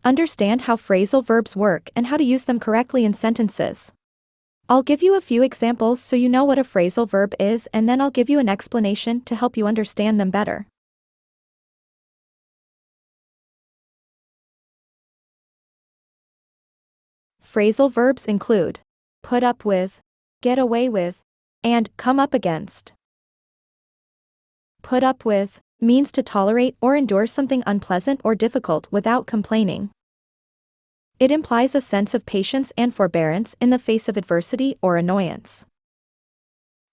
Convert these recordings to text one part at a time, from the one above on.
Understand how phrasal verbs work and how to use them correctly in sentences. I'll give you a few examples so you know what a phrasal verb is, and then I'll give you an explanation to help you understand them better. Phrasal verbs include put up with, get away with, and come up against. Put up with means to tolerate or endure something unpleasant or difficult without complaining. It implies a sense of patience and forbearance in the face of adversity or annoyance.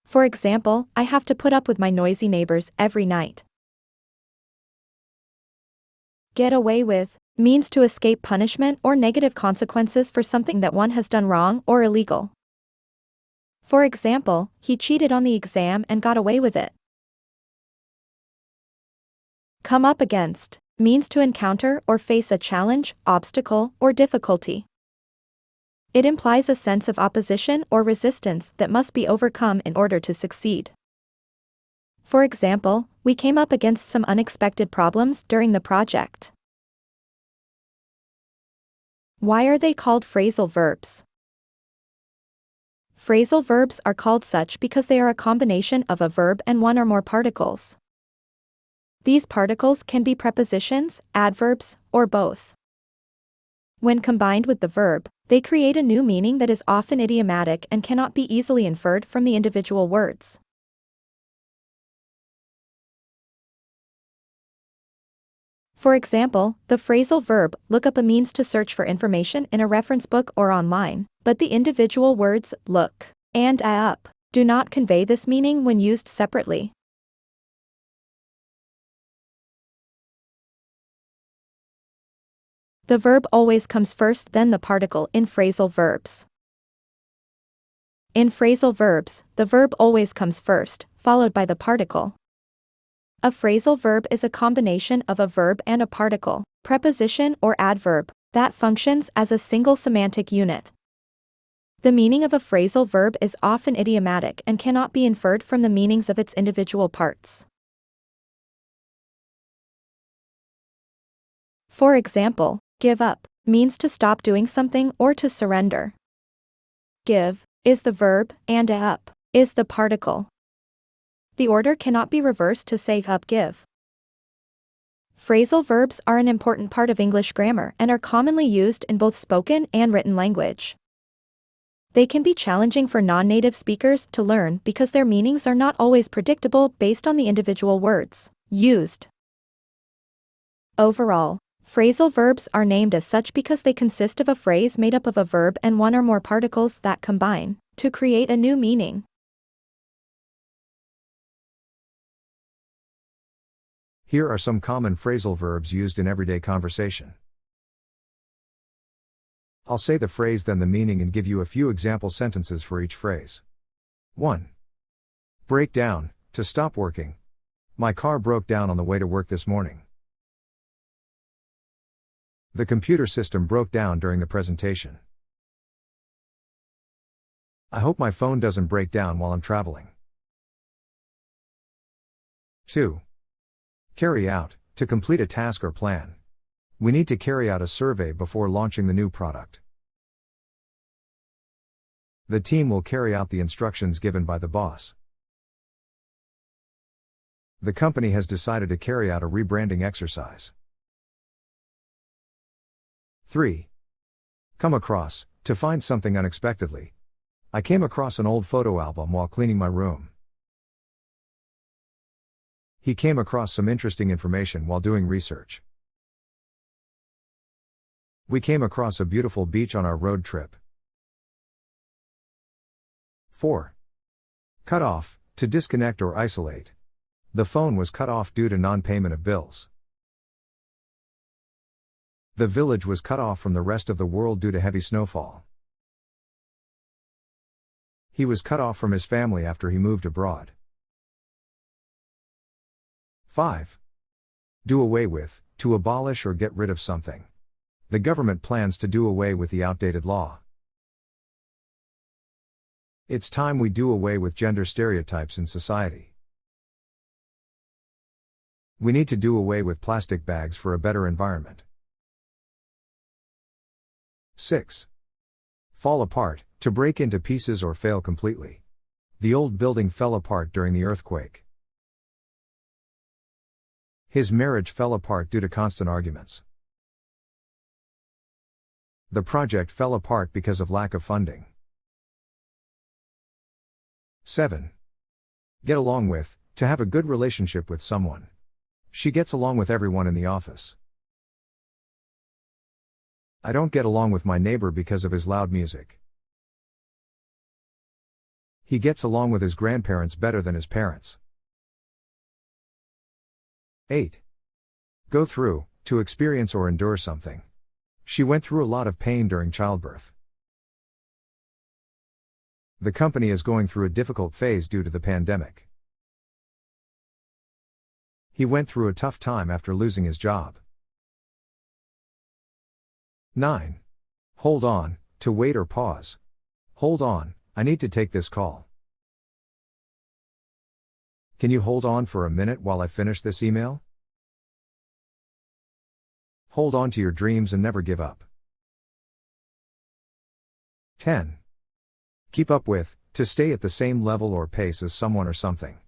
For example, I have to put up with my noisy neighbors every night. Get away with means to escape punishment or negative consequences for something that one has done wrong or illegal. For example, he cheated on the exam and got away with it. Come up against means to encounter or face a challenge, obstacle, or difficulty. It implies a sense of opposition or resistance that must be overcome in order to succeed. For example, we came up against some unexpected problems during the project. Why are they called phrasal verbs? Phrasal verbs are called such because they are a combination of a verb and one or more particles. These particles can be prepositions, adverbs, or both. When combined with the verb, they create a new meaning that is often idiomatic and cannot be easily inferred from the individual words. For example, the phrasal verb look up means to search for information in a reference book or online, but the individual words look and up do not convey this meaning when used separately. The verb always comes first, then the particle in phrasal verbs. In phrasal verbs, the verb always comes first, followed by the particle. A phrasal verb is a combination of a verb and a particle, preposition or adverb, that functions as a single semantic unit. The meaning of a phrasal verb is often idiomatic and cannot be inferred from the meanings of its individual parts. For example, give up means to stop doing something or to surrender. Give is the verb, and up is the particle. The order cannot be reversed to say up give. Phrasal verbs are an important part of English grammar and are commonly used in both spoken and written language. They can be challenging for non-native speakers to learn because their meanings are not always predictable based on the individual words used. Overall, phrasal verbs are named as such because they consist of a phrase made up of a verb and one or more particles that combine to create a new meaning. Here are some common phrasal verbs used in everyday conversation. I'll say the phrase then the meaning and give you a few example sentences for each phrase. 1. Break down, to stop working. My car broke down on the way to work this morning. The computer system broke down during the presentation. I hope my phone doesn't break down while I'm traveling. 2. Carry out, to complete a task or plan. We need to carry out a survey before launching the new product. The team will carry out the instructions given by the boss. The company has decided to carry out a rebranding exercise. 3. Come across, to find something unexpectedly. I came across an old photo album while cleaning my room. He came across some interesting information while doing research. We came across a beautiful beach on our road trip. 4. Cut off, to disconnect or isolate. The phone was cut off due to non-payment of bills. The village was cut off from the rest of the world due to heavy snowfall. He was cut off from his family after he moved abroad. 5. Do away with, to abolish or get rid of something. The government plans to do away with the outdated law. It's time we do away with gender stereotypes in society. We need to do away with plastic bags for a better environment. 6. Fall apart, to break into pieces or fail completely. The old building fell apart during the earthquake. His marriage fell apart due to constant arguments. The project fell apart because of lack of funding. 7. Get along with, to have a good relationship with someone. She gets along with everyone in the office. I don't get along with my neighbor because of his loud music. He gets along with his grandparents better than his parents. 8. Go through, to experience or endure something. She went through a lot of pain during childbirth. The company is going through a difficult phase due to the pandemic. He went through a tough time after losing his job. 9. Hold on, to wait or pause. Hold on, I need to take this call. Can you hold on for a minute while I finish this email? Hold on to your dreams and never give up. 10. Keep up with, to stay at the same level or pace as someone or something.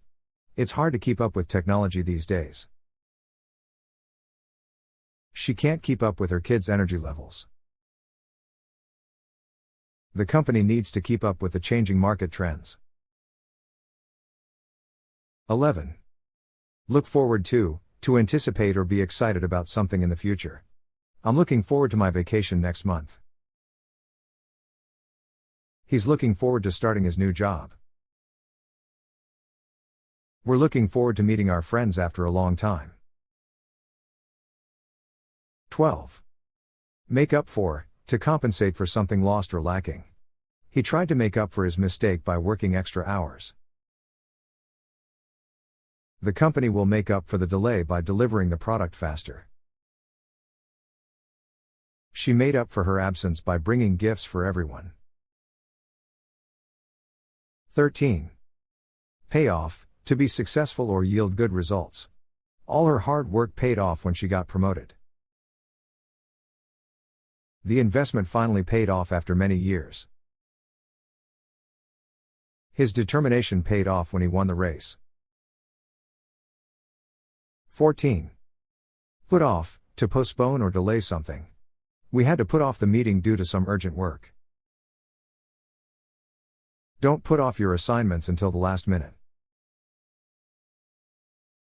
It's hard to keep up with technology these days. She can't keep up with her kids' energy levels. The company needs to keep up with the changing market trends. 11. Look forward to anticipate or be excited about something in the future. I'm looking forward to my vacation next month. He's looking forward to starting his new job. We're looking forward to meeting our friends after a long time. 12. Make up for, to compensate for something lost or lacking. He tried to make up for his mistake by working extra hours. The company will make up for the delay by delivering the product faster. She made up for her absence by bringing gifts for everyone. 13. Pay off, to be successful or yield good results. All her hard work paid off when she got promoted. The investment finally paid off after many years. His determination paid off when he won the race. 14. Put off, to postpone or delay something. We had to put off the meeting due to some urgent work. Don't put off your assignments until the last minute.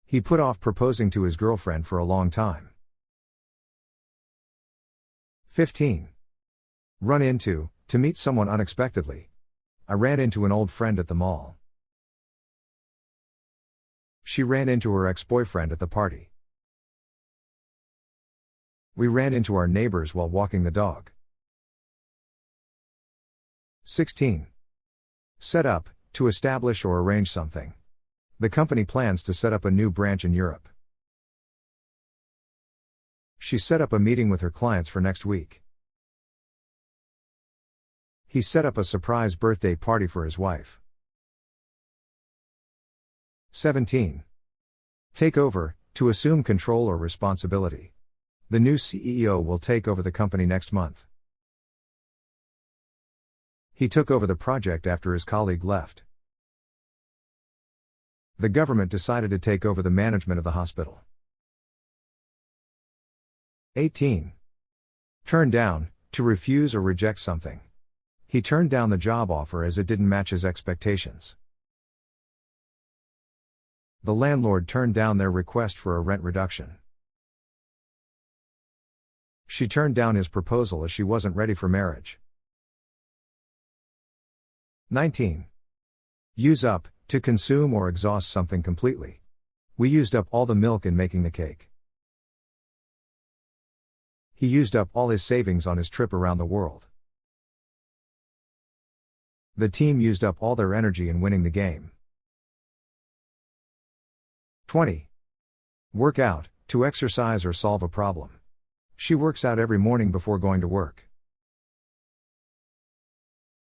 He put off proposing to his girlfriend for a long time. 15. Run into, to meet someone unexpectedly. I ran into an old friend at the mall. She ran into her ex-boyfriend at the party. We ran into our neighbors while walking the dog. 16. Set up, to establish or arrange something. The company plans to set up a new branch in Europe. She set up a meeting with her clients for next week. He set up a surprise birthday party for his wife. 17. Take over, to assume control or responsibility. The new CEO will take over the company next month. He took over the project after his colleague left. The government decided to take over the management of the hospital. 18. Turn down, to refuse or reject something. He turned down the job offer as it didn't match his expectations. The landlord turned down their request for a rent reduction. She turned down his proposal as she wasn't ready for marriage. 19. Use up, to consume or exhaust something completely. We used up all the milk in making the cake. He used up all his savings on his trip around the world. The team used up all their energy in winning the game. 20. Work out, to exercise or solve a problem. She works out every morning before going to work.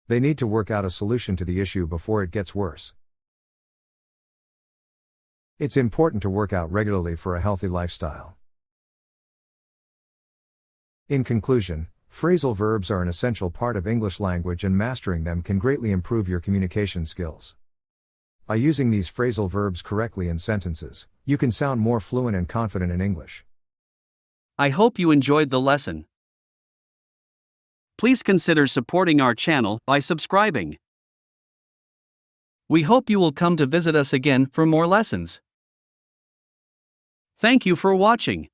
They need to work out a solution to the issue before it gets worse. It's important to work out regularly for a healthy lifestyle. In conclusion, Phrasal verbs are an essential part of English language, and mastering them can greatly improve your communication skills. By using these phrasal verbs correctly in sentences, you can sound more fluent and confident in English. I hope you enjoyed the lesson. Please consider supporting our channel by subscribing. We hope you will come to visit us again for more lessons. Thank you for watching.